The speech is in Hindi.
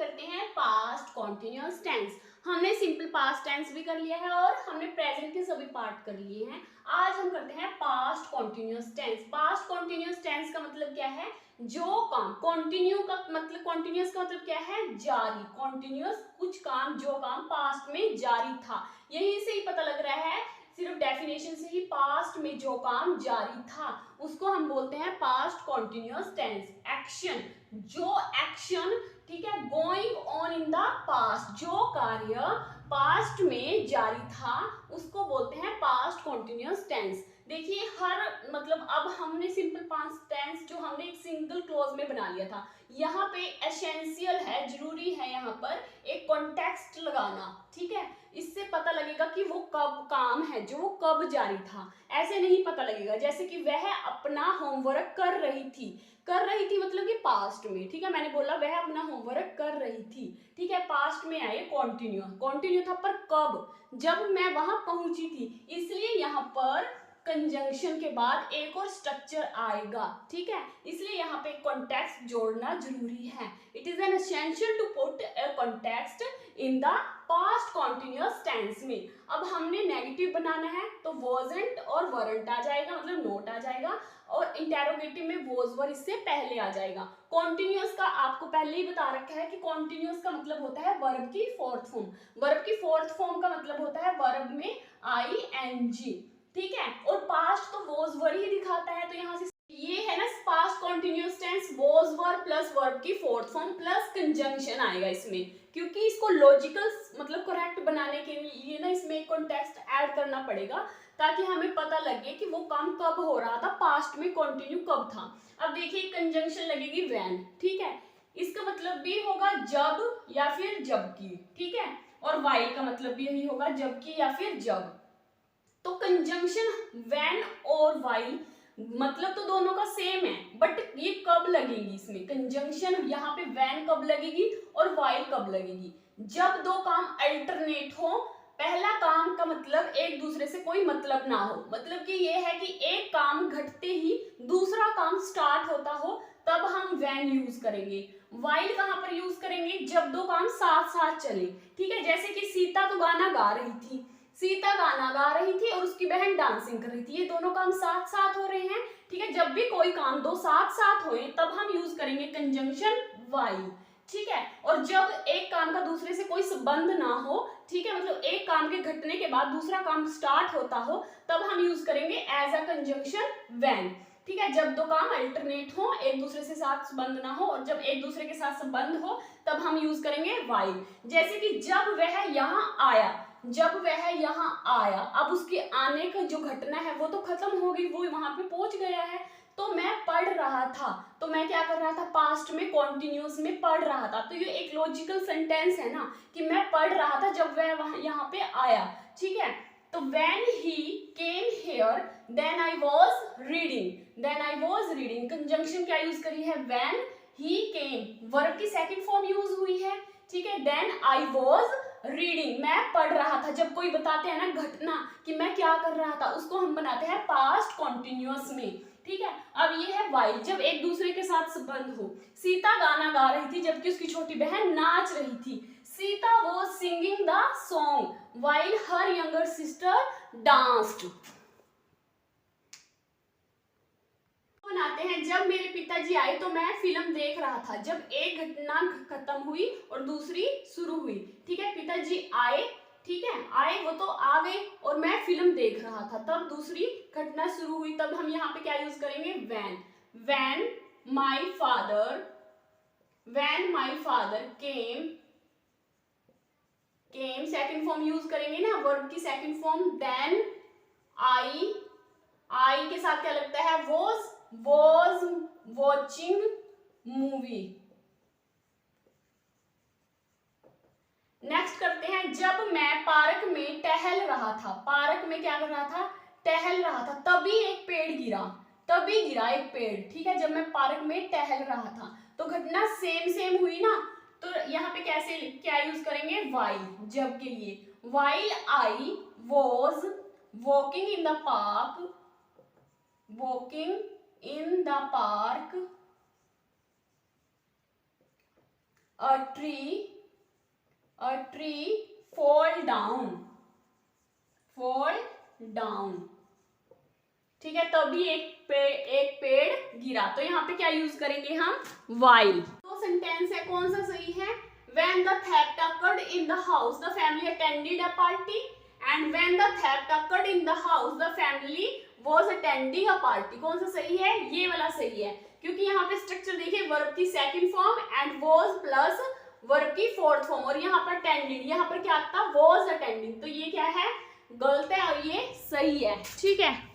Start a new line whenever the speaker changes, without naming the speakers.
करते हैं पास्ट कॉन्टिन्यूअस टेंस। हमने सिंपल पास्ट टेंस भी कर लिया है और हमने प्रेजेंट के सभी पार्ट कर लिए हैं। आज हम करते हैं past continuous tense. Past continuous tense का मतलब क्या है? जो काम कॉन्टिन्यू का मतलब, कॉन्टिन्यूअस का मतलब क्या है? जारी। कॉन्टिन्यूअस कुछ काम, जो काम पास्ट में जारी था। यहीं से ही पता लग रहा है, सिर्फ डेफिनेशन से ही, पास्ट में जो काम जारी था उसको हम बोलते हैं पास्ट कॉन्टिन्यूअस टेंस। एक्शन, जो एक्शन, ठीक है, going on in the past, जो कार्य पास्ट में जारी था उसको बोलते हैं पास्ट कॉन्टिन्यूअस टेंस। देखिए हर मतलब अब हमने सिंपल पास्ट टेंस जो हमने एक सिंगल क्लॉज में बना लिया था, यहाँ पे एसेंशियल है, जरूरी है यहाँ पर एक कॉन्टेक्स्ट लगाना। ठीक है, इससे पता लगेगा कि वो कब काम है, जो वो कब जारी था। ऐसे नहीं पता लगेगा जैसे कि वह अपना होमवर्क कर रही थी। कर रही थी मतलब कि पास्ट में, ठीक है, मैंने बोला वह अपना होमवर्क कर रही थी, ठीक है, पास्ट में आए कॉन्टिन्यू, कॉन्टिन्यू था पर कब? जब मैं वहां पहुंची थी, इसलिए यहाँ पर कंजंक्शन के बाद एक और स्ट्रक्चर आएगा। ठीक है, इसलिए यहाँ पे कॉन्टेक्स्ट जोड़ना जरूरी है। It is an essential to put a context in the past continuous tense में। अब हमने नेगेटिव बनाना है तो wasn't और weren't आ जाएगा, मतलब नोट आ जाएगा, और इंटेरोगेटिव में was were इससे पहले आ जाएगा। कॉन्टिन्यूअस का आपको पहले ही बता रखा है कि कॉन्टिन्यूअस का मतलब होता है वर्ब की फोर्थ फॉर्म। वर्ब की फोर्थ फॉर्म का मतलब होता है वर्ब में ing। ठीक है, और पास्ट तो was were ही दिखाता है, तो यहाँ से ये है ना पास्ट कॉन्टिन्यूअस टेंस, was were प्लस वर्ब की फोर्थ फॉर्म प्लस कंजंक्शन आएगा इसमें, क्योंकि इसको लॉजिकल मतलब करेक्ट बनाने के लिए ना इसमें कॉन्टेक्स्ट ऐड करना पड़ेगा, ताकि हमें पता लगे कि वो काम कब हो रहा था, पास्ट में कंटिन्यू कब था। अब देखिए कंजंक्शन लगेगी व्हेन, ठीक है, इसका मतलब भी होगा जब या फिर जबकि, ठीक है, और व्हाइल का मतलब भी यही होगा, जबकि या फिर जब। तो कंजंक्शन व्हेन और व्हाइल मतलब तो दोनों का सेम है, बट ये कब लगेगी इसमें कंजंक्शन, यहाँ पे व्हेन कब लगेगी और व्हाइल कब लगेगी? जब दो काम अल्टरनेट हो। पहला काम का मतलब एक दूसरे से कोई मतलब ना हो, मतलब कि ये है कि एक काम घटते ही दूसरा काम स्टार्ट होता हो, तब हम व्हेन यूज करेंगे। व्हाइल कहाँ पर यूज करेंगे? जब दो काम साथ साथ चले। ठीक है, जैसे कि सीता तो गाना गा रही थी, सीता गाना गा रही थी और उसकी बहन डांसिंग कर रही थी, ये दोनों काम साथ साथ हो रहे हैं। ठीक है, जब भी कोई काम दो साथ साथ होए तब हम यूज करेंगे कंजंक्शन व्हाइल। ठीक है, और जब एक काम का दूसरे से कोई संबंध ना हो, ठीक है, मतलब एक काम के घटने के बाद दूसरा काम स्टार्ट होता हो, तब हम यूज करेंगे एज अ कंजंक्शन व्हेन। ठीक है, जब दो काम अल्टरनेट हो, एक दूसरे से साथ संबंध ना हो, और जब एक दूसरे के साथ संबंध हो तब हम यूज करेंगे व्हाइल। जैसे कि जब वह यहाँ आया, जब वह यहाँ आया, अब उसके आने का जो घटना है वो तो खत्म हो गई, वो वहां पे पहुंच गया है। तो मैं पढ़ रहा था, तो मैं क्या कर रहा था? पास्ट में कॉन्टिन्यूअस में पढ़ रहा था, तो ये एक लॉजिकल सेंटेंस है ना कि मैं पढ़ रहा था जब वह वहां यहाँ पे आया। ठीक है, तो when he came here then I was reading, then I was reading, conjunction क्या यूज करी है? when he came, वर्ब की सेकंड फॉर्म यूज हुई है। ठीक है, then I was रीडिंग, मैं पढ़ रहा था। जब कोई बताते हैं ना घटना कि मैं क्या कर रहा था, उसको हम बनाते हैं पास्ट कॉन्टिन्यूअस में। ठीक है, अब ये है व्हाइल, जब एक दूसरे के साथ संबंध हो। सीता गाना गा रही थी जबकि उसकी छोटी बहन नाच रही थी। Sita was singing the song while her younger sister danced. बनाते हैं, जब मेरे पिताजी आए तो मैं फिल्म देख रहा था। जब एक घटना खत्म हुई और दूसरी शुरू हुई। ठीक है, पिताजी आए, ठीक है, आए वो तो आ गए, और मैं फिल्म देख रहा था, तब दूसरी घटना शुरू हुई, तब हम यहाँ पे क्या यूज करेंगे? When. When my father, when my father came, came second form use करेंगे ना, वर्ब की सेकंड फॉर्म। देन आई के साथ क्या लगता है? was watching movie। नेक्स्ट करते हैं, जब मैं पार्क में टहल रहा था। पार्क में क्या कर रहा था? टहल रहा था, तभी एक पेड़ गिरा, तभी गिरा एक पेड़। ठीक है, जब मैं पार्क में टहल रहा था, तो घटना सेम सेम हुई ना, तो यहाँ पे कैसे क्या यूज करेंगे? व्हाइल, जब के लिए। While I was walking in the park, walking in the park, a tree fall down, ठीक है, तभी एक पेड़ गिरा। तो यहाँ पे क्या यूज करेंगे हम, while। तो सेंटेंस है, कौन सा सही है, when the theft occurred in the house the family attended a party, and when the theft occurred in the house the family was attending a party। कौन सा सही है, ये वाला सही है, क्योंकि यहाँ पे स्ट्रक्चर देखिए, वर्ब की second form and was plus verb की फोर्थ फॉर्म, और यहाँ पर अटेंडेड, यहाँ पर क्या आता, was attending, तो ये क्या है, गलत है और ये सही है, ठीक है।